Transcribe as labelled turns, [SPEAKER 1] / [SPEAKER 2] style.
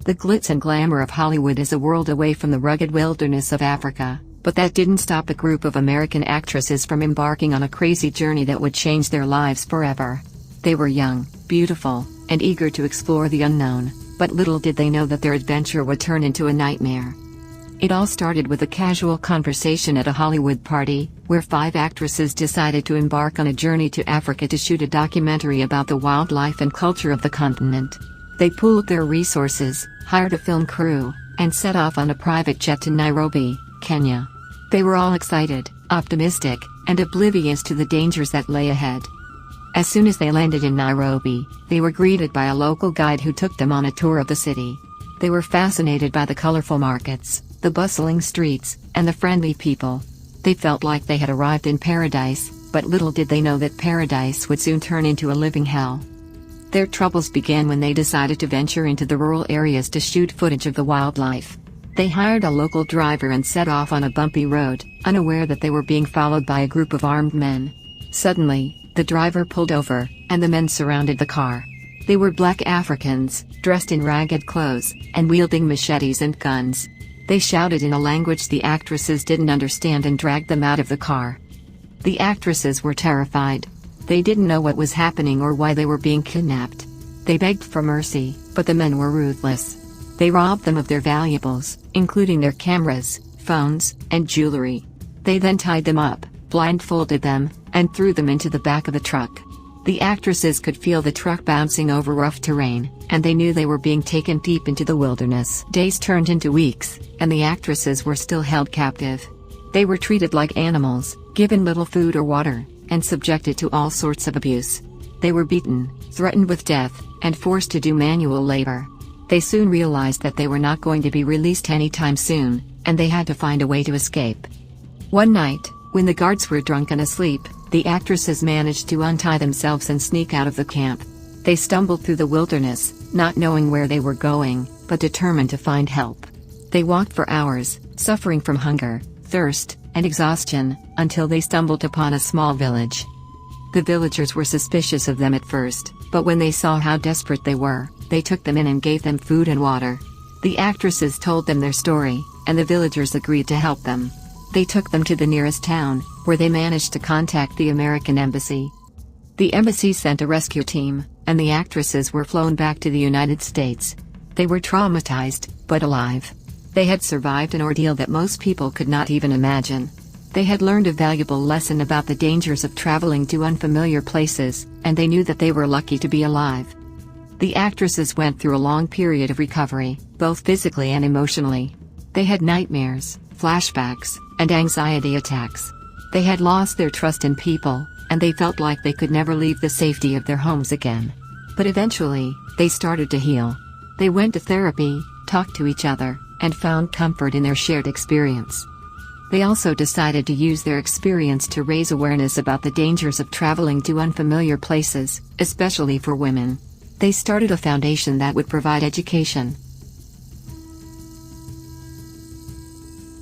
[SPEAKER 1] The glitz and glamour of Hollywood is a world away from the rugged wilderness of Africa, but that didn't stop a group of American actresses from embarking on a crazy journey that would change their lives forever. They were young, beautiful, and eager to explore the unknown, but little did they know that their adventure would turn into a nightmare. It all started with a casual conversation at a Hollywood party, where 5 actresses decided to embark on a journey to Africa to shoot a documentary about the wildlife and culture of the continent. They pooled their resources, hired a film crew, and set off on a private jet to Nairobi, Kenya. They were all excited, optimistic, and oblivious to the dangers that lay ahead. As soon as they landed in Nairobi, they were greeted by a local guide who took them on a tour of the city. They were fascinated by the colorful markets, the bustling streets, and the friendly people. They felt like they had arrived in paradise, but little did they know that paradise would soon turn into a living hell. Their troubles began when they decided to venture into the rural areas to shoot footage of the wildlife. They hired a local driver and set off on a bumpy road, unaware that they were being followed by a group of armed men. Suddenly, the driver pulled over, and the men surrounded the car. They were black Africans, dressed in ragged clothes, and wielding machetes and guns. They shouted in a language the actresses didn't understand and dragged them out of the car. The actresses were terrified. They didn't know what was happening or why they were being kidnapped. They begged for mercy, but the men were ruthless. They robbed them of their valuables, including their cameras, phones, and jewelry. They then tied them up, blindfolded them, and threw them into the back of the truck. The actresses could feel the truck bouncing over rough terrain, and they knew they were being taken deep into the wilderness. Days turned into weeks, and the actresses were still held captive. They were treated like animals, given little food or water, and subjected to all sorts of abuse. They were beaten, threatened with death, and forced to do manual labor. They soon realized that they were not going to be released anytime soon, and they had to find a way to escape. One night, when the guards were drunk and asleep, the actresses managed to untie themselves and sneak out of the camp. They stumbled through the wilderness, not knowing where they were going, but determined to find help. They walked for hours, suffering from hunger, thirst, and exhaustion, until they stumbled upon a small village. The villagers were suspicious of them at first, but when they saw how desperate they were, they took them in and gave them food and water. The actresses told them their story, and the villagers agreed to help them. They took them to the nearest town, where they managed to contact the American embassy. The embassy sent a rescue team, and the actresses were flown back to the United States. They were traumatized, but alive. They had survived an ordeal that most people could not even imagine. They had learned a valuable lesson about the dangers of traveling to unfamiliar places, and they knew that they were lucky to be alive. The actresses went through a long period of recovery, both physically and emotionally. They had nightmares, flashbacks, and anxiety attacks. They had lost their trust in people, and they felt like they could never leave the safety of their homes again. But eventually, they started to heal. They went to therapy, talked to each other, and found comfort in their shared experience. They also decided to use their experience to raise awareness about the dangers of traveling to unfamiliar places, especially for women. They started a foundation that would provide education,